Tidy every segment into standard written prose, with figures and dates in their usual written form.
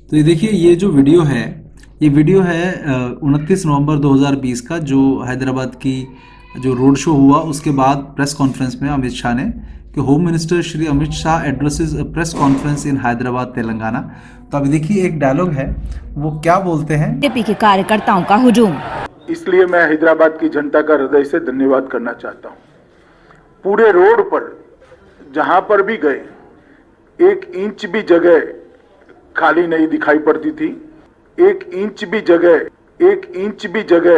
तो ये देखिए, ये वीडियो है 29 नवंबर 2020 का, जो हैदराबाद की जो रोड शो हुआ उसके बाद प्रेस कॉन्फ्रेंस में अमित शाह ने, कि home minister Shri Amit Shah addresses a press conference in Hyderabad Telangana. तो अभी देखिए एक डायलॉग है, वो क्या बोलते हैं। बीजेपी के कार्यकर्ताओं का हुजूम। इसलिए मैं हैदराबाद की जनता का हृदय से धन्यवाद करना चाहता हूं। पूरे रोड पर जहां पर भी गए, एक इंच भी जगह खाली नहीं दिखाई पड़ती थी। एक इंच भी जगह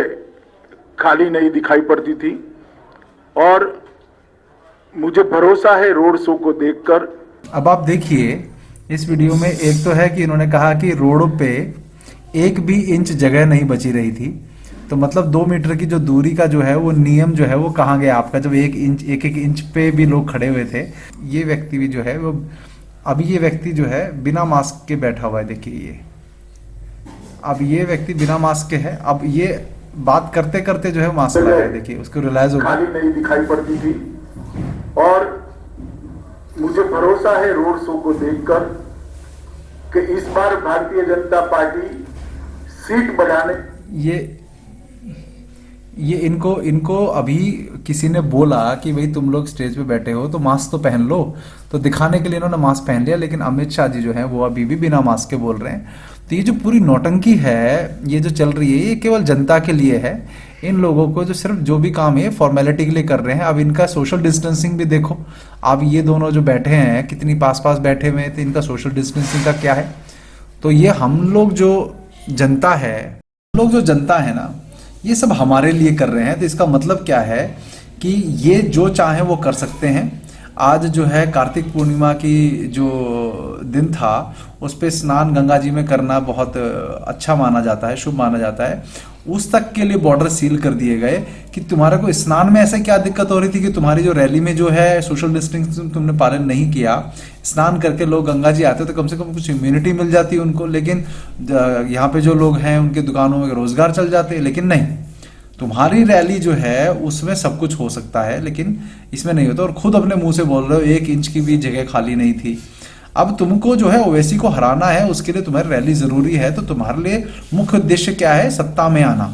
खाली नहीं दिखाई पड़ती थी। और मुझे भरोसा है रोड शो को देखकर। अब आप देखिए इस वीडियो में, एक तो है कि इन्होंने कहा कि रोड पे एक भी इंच जगह नहीं बची रही थी। तो मतलब 2 मीटर की जो दूरी का जो है वो नियम जो है वो कहाँ गया आपका, जब एक एक इंच पे भी लोग खड़े हुए थे। ये व्यक्ति भी जो है वो, अभी ये व्यक्ति जो है बिना मास्क के बैठा हुआ है, देखिए ये। अब ये व्यक्ति बिना मास्क के है, अब ये बात करते करते जो है मास्क लगाया, देखिए उसको रियलाइज होगा। खाली नहीं दिखाई पड़ती थी। और मुझे भरोसा है रोड शो को देखकर कि इस बार भारतीय जनता पार्टी सीट बढ़ाने। ये इनको अभी किसी ने बोला कि भाई तुम लोग स्टेज पे बैठे हो तो मास्क तो पहन लो, तो दिखाने के लिए इन्होंने मास्क पहन लिया। लेकिन अमित शाह जी जो है वो अभी भी बिना मास्क के बोल रहे हैं। तो ये जो पूरी नौटंकी है, ये जो चल रही है, ये केवल जनता के लिए है। इन लोगों को जो सिर्फ जो भी काम है फॉर्मेलिटी के लिए कर रहे हैं। अब इनका सोशल डिस्टेंसिंग भी देखो। अब ये दोनों जो बैठे हैं कितनी पास पास बैठे हुए हैं, तो इनका सोशल डिस्टेंसिंग का क्या है। तो ये हम लोग जो जनता है ना, ये सब हमारे लिए कर रहे हैं। तो इसका मतलब क्या है कि ये जो चाहे वो कर सकते हैं। आज जो है कार्तिक पूर्णिमा की जो दिन था, उस पे स्नान गंगा जी में करना बहुत अच्छा माना जाता है, शुभ माना जाता है। उस तक के लिए बॉर्डर सील कर दिए गए कि तुम्हारे को स्नान में ऐसे क्या दिक्कत हो रही थी कि तुम्हारी जो रैली में जो है सोशल डिस्टेंसिंग तुमने पालन नहीं किया। स्नान करके लोग गंगा जी आते तो कम से कम कुछ इम्यूनिटी मिल जाती है उनको। लेकिन यहाँ पे जो लोग हैं उनके दुकानों में रोजगार चल जाते, लेकिन नहीं, तुम्हारी रैली जो है उसमें सब कुछ हो सकता है लेकिन इसमें नहीं होता। और खुद अपने मुंह से बोल रहे हो 1 इंच की भी जगह खाली नहीं थी। अब तुमको जो है ओवैसी को हराना है, उसके लिए तुम्हारी रैली जरूरी है। तो तुम्हारे लिए मुख्य उद्देश्य क्या है? सत्ता में आना।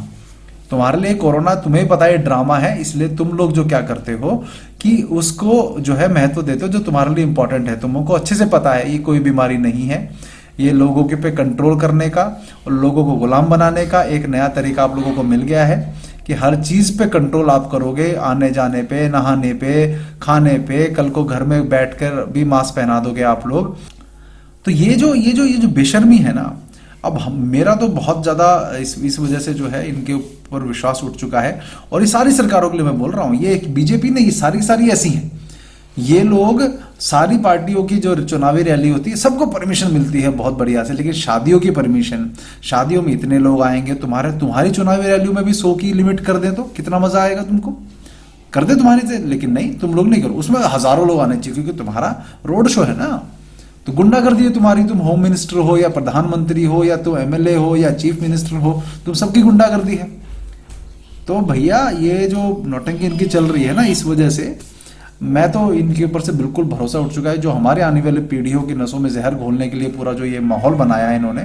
तुम्हारे लिए कोरोना तुम्हें पता है ड्रामा है, इसलिए तुम लोग जो क्या करते हो कि उसको जो है महत्व देते हो जो तुम्हारे लिए इंपॉर्टेंट है। तुमको अच्छे से पता है ये कोई बीमारी नहीं है, ये लोगों के पे कंट्रोल करने का और लोगों को गुलाम बनाने का एक नया तरीका आप लोगों को मिल गया है कि हर चीज पे कंट्रोल आप करोगे। आने जाने पे, नहाने पे, खाने पे, कल को घर में बैठकर भी मास्क पहना दोगे आप लोग। तो ये जो बेशर्मी है ना, अब मेरा तो बहुत ज्यादा इस वजह से जो है इनके ऊपर विश्वास उठ चुका है। और ये सारी सरकारों के लिए मैं बोल रहा हूं, ये बीजेपी नहीं, ये सारी ऐसी हैं। ये लोग सारी पार्टियों की जो चुनावी रैली होती है सबको परमिशन मिलती है बहुत बढ़िया से, लेकिन शादियों की परमिशन, शादियों में इतने लोग आएंगे, तुम्हारी चुनावी रैलियों में भी 100 की लिमिट कर दें तो कितना मजा आएगा तुमको, कर दे तुम्हारी से। लेकिन नहीं, तुम लोग नहीं करो, उसमें हजारों लोग आने चाहिए क्योंकि तुम्हारा रोड शो है ना। तो गुंडागर्दी है तुम्हारी, तुम होम मिनिस्टर हो या प्रधानमंत्री हो या तुम एमएलए हो या चीफ मिनिस्टर हो, तुम सबकी गुंडागर्दी है। तो भैया ये जो नौटंकी इनकी चल रही है ना, इस वजह से मैं तो इनके ऊपर से बिल्कुल भरोसा उठ चुका है। जो हमारे आने वाले पीढ़ियों की नसों में जहर घोलने के लिए पूरा जो ये माहौल बनाया है इन्होंने,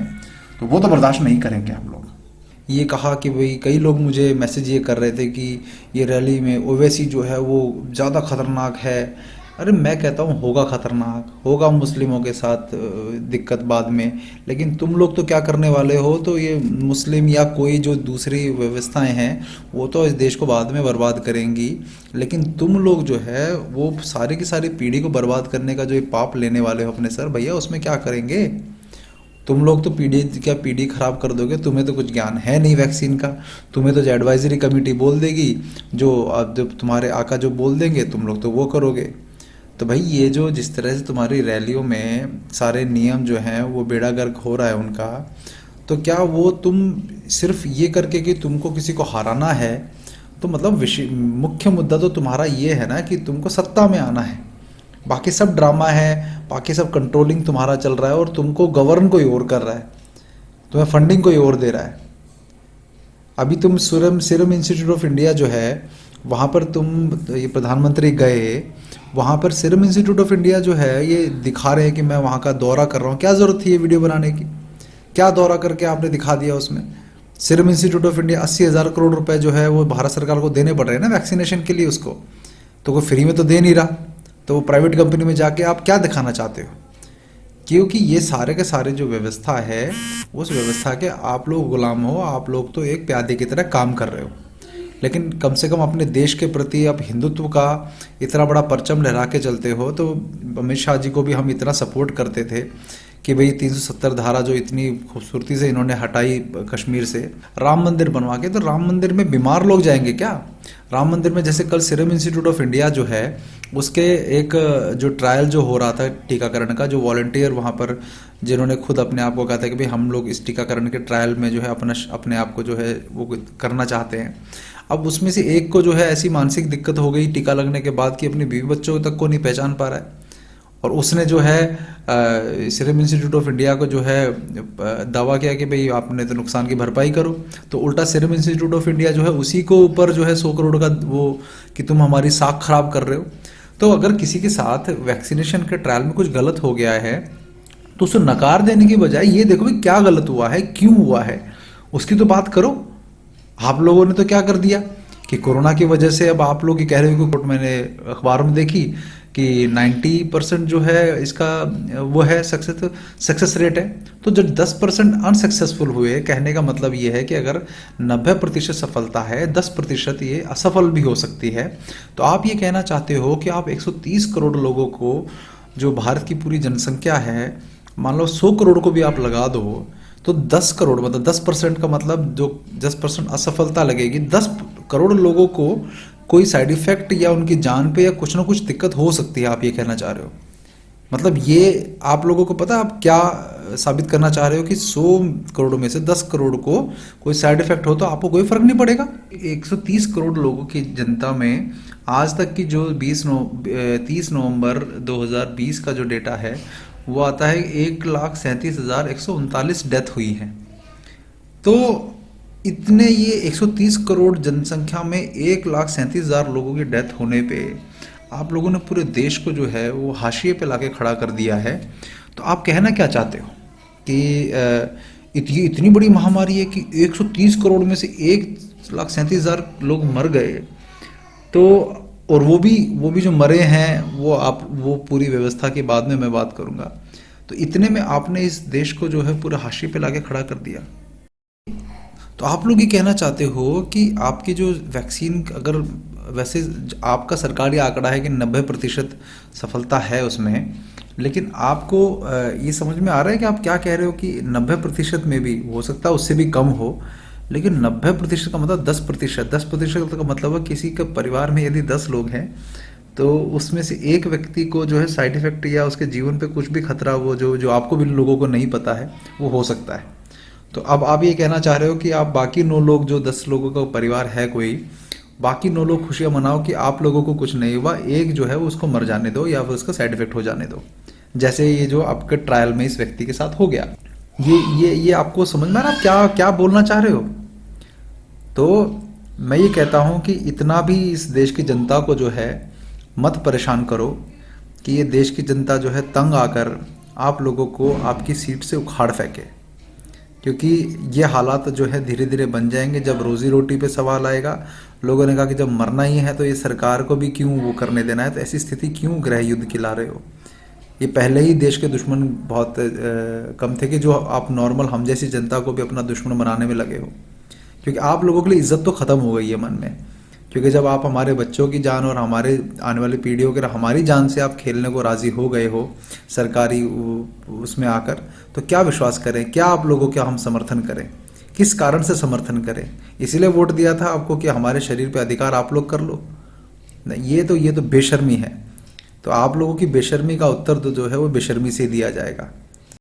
तो वो तो बर्दाश्त नहीं करेंगे हम लोग। ये कहा कि भाई, कई लोग मुझे मैसेज ये कर रहे थे कि ये रैली में ओवैसी जो है वो ज़्यादा खतरनाक है। अरे मैं कहता हूँ होगा खतरनाक, होगा मुस्लिमों के साथ दिक्कत बाद में, लेकिन तुम लोग तो क्या करने वाले हो? तो ये मुस्लिम या कोई जो दूसरी व्यवस्थाएं हैं वो तो इस देश को बाद में बर्बाद करेंगी, लेकिन तुम लोग जो है वो सारी की सारी पीढ़ी को बर्बाद करने का जो ये पाप लेने वाले हो अपने सर, भैया उसमें क्या करेंगे? तुम लोग तो पीढ़ी खराब कर दोगे। तुम्हें तो कुछ ज्ञान है नहीं वैक्सीन का, तुम्हें तो जो एडवाइजरी कमेटी बोल देगी, जो तुम्हारे आका जो बोल देंगे तुम लोग तो वो करोगे। तो भाई ये जो जिस तरह से तुम्हारी रैलियों में सारे नियम जो हैं वो बेड़ा गर्क हो रहा है उनका, तो क्या वो तुम सिर्फ ये करके कि तुमको किसी को हराना है, तो मतलब मुख्य मुद्दा तो तुम्हारा ये है ना कि तुमको सत्ता में आना है। बाकी सब ड्रामा है, बाकी सब कंट्रोलिंग तुम्हारा चल रहा है और तुमको गवर्न कोई और कर रहा है, तुम्हें फंडिंग कोई और दे रहा है। अभी तुम सीरम इंस्टीट्यूट ऑफ इंडिया जो है वहाँ पर ये प्रधानमंत्री गए, वहाँ पर सीरम इंस्टीट्यूट ऑफ इंडिया जो है ये दिखा रहे हैं कि मैं वहाँ का दौरा कर रहा हूँ। क्या ज़रूरत थी ये वीडियो बनाने की? क्या दौरा करके आपने दिखा दिया उसमें? Serum institute of India 80,000 crore रुपए जो है वो भारत सरकार को देने पड़ रहे हैं ना वैक्सीनेशन के लिए उसको, तो कोई फ्री में तो दे नहीं रहा, तो वो प्राइवेट कंपनी में जाके आप क्या दिखाना चाहते हो? क्योंकि ये सारे के सारे जो व्यवस्था है उस व्यवस्था के आप लोग गुलाम हो, आप लोग तो एक प्यादे की तरह काम कर रहे हो। लेकिन कम से कम अपने देश के प्रति अब हिंदुत्व का इतना बड़ा परचम लहरा के चलते हो। तो अमित शाह जी को भी हम इतना सपोर्ट करते थे कि भाई 370 धारा जो इतनी खूबसूरती से इन्होंने हटाई कश्मीर से, राम मंदिर बनवा के, तो राम मंदिर में बीमार लोग जाएंगे क्या? राम मंदिर में जैसे कल सीरम इंस्टीट्यूट ऑफ इंडिया जो है उसके एक जो ट्रायल जो हो रहा था टीकाकरण का, जो वॉलंटियर वहाँ पर जिन्होंने खुद अपने आप को कहा था कि भाई हम लोग इस टीकाकरण के ट्रायल में जो है अपने आप को जो है वो करना चाहते हैं। अब उसमें से एक को जो है ऐसी मानसिक दिक्कत हो गई टीका लगने के बाद कि अपनी बीवी बच्चों तक को नहीं पहचान पा रहा है, और उसने जो है सीरम इंस्टीट्यूट ऑफ इंडिया को जो है दावा किया कि भाई आपने तो नुकसान की भरपाई करो। तो उल्टा सीरम इंस्टीट्यूट ऑफ इंडिया जो है उसी को ऊपर जो है 100 करोड़ का वो कि तुम हमारी साख खराब कर रहे हो। तो अगर किसी के साथ वैक्सीनेशन के ट्रायल में कुछ गलत हो गया है तो उसे नकार देने की बजाय ये देखो भाई क्या गलत हुआ है, क्यों हुआ है, उसकी तो बात करो। आप लोगों ने तो क्या कर दिया कि कोरोना की वजह से अब आप लोग ये कह रहे हो कि मैंने अखबारों में देखी कि 90% जो है इसका वो है सक्सेस रेट है। तो जब 10% अनसक्सेसफुल हुए, कहने का मतलब ये है कि अगर 90% सफलता है 10% ये असफल भी हो सकती है। तो आप ये कहना चाहते हो कि आप 130 करोड़ लोगों को, जो भारत की पूरी जनसंख्या है, मान लो 100 करोड़ को भी आप लगा दो तो 10 करोड़ मतलब 10% का मतलब जो 10% असफलता लगेगी, 10 करोड़ लोगों को कोई साइड इफेक्ट या उनकी जान पे या कुछ ना कुछ दिक्कत हो सकती है। आप ये कहना चाह रहे हो, मतलब ये आप लोगों को पता आप क्या साबित करना चाह रहे हो कि 100 करोड़ में से 10 करोड़ को कोई साइड इफेक्ट हो तो आपको कोई फर्क नहीं पड़ेगा। 130 करोड़ लोगों की जनता में आज तक की जो 30 नवंबर 2020 का जो डेटा है वो आता है 1,37,139 डेथ हुई है। तो इतने ये 130 करोड़ जनसंख्या में 1,37,000 लोगों की डेथ होने पे आप लोगों ने पूरे देश को जो है वो हाशिए पे लाके खड़ा कर दिया है। तो आप कहना क्या चाहते हो कि इतनी बड़ी महामारी है कि 130 करोड़ में से 1,37,000 लोग मर गए, तो और वो भी जो मरे हैं वो पूरी व्यवस्था के बाद में मैं बात करूंगा। तो इतने में आपने इस देश को जो है पूरा हाशिए पे लाके खड़ा कर दिया। तो आप लोग ये कहना चाहते हो कि आपकी जो वैक्सीन, अगर वैसे आपका सरकारी आंकड़ा है कि 90% सफलता है उसमें, लेकिन आपको ये समझ में आ रहा है कि आप क्या कह रहे हो कि 90% में भी हो सकता है उससे भी कम हो, लेकिन 90% का मतलब 10% का मतलब है किसी के परिवार में यदि 10 लोग हैं तो उसमें से एक व्यक्ति को जो है साइड इफेक्ट या उसके जीवन पे कुछ भी खतरा वो जो आपको भी लोगों को नहीं पता है वो हो सकता है। तो अब आप ये कहना चाह रहे हो कि आप बाकी 9 लोग, जो 10 लोगों का परिवार है कोई, बाकी 9 लोग खुशियां मनाओ कि आप लोगों को कुछ नहीं हुआ, एक जो है वो उसको मर जाने दो या फिर उसका साइड इफेक्ट हो जाने दो, जैसे ये जो आपके ट्रायल में इस व्यक्ति के साथ हो गया। ये आपको समझ में आ रहा, आप क्या बोलना चाह रहे हो? तो मैं ये कहता हूं कि इतना भी इस देश की जनता को जो है मत परेशान करो कि ये देश की जनता जो है तंग आकर आप लोगों को आपकी सीट से उखाड़ फेंके, क्योंकि ये हालात जो है धीरे धीरे बन जाएंगे जब रोजी रोटी पे सवाल आएगा। लोगों ने कहा कि जब मरना ही है तो ये सरकार को भी क्यों वो करने देना है, तो ऐसी स्थिति क्यों गृह युद्ध की ला रहे हो? ये पहले ही देश के दुश्मन बहुत कम थे कि जो आप नॉर्मल हम जैसी जनता को भी अपना दुश्मन बनाने में लगे हो, क्योंकि आप लोगों के लिए इज्जत तो खत्म हो गई है मन में। क्योंकि जब आप हमारे बच्चों की जान और हमारे आने वाली पीढ़ियों के हमारी जान से आप खेलने को राजी हो गए हो सरकारी उसमें आकर, तो क्या विश्वास करें, क्या आप लोगों का हम समर्थन करें, किस कारण से समर्थन करें? इसीलिए वोट दिया था आपको कि हमारे शरीर पे अधिकार आप लोग कर लो। ये तो बेशर्मी है। तो आप लोगों की बेशर्मी का उत्तर तो जो है वो बेशर्मी से दिया जाएगा।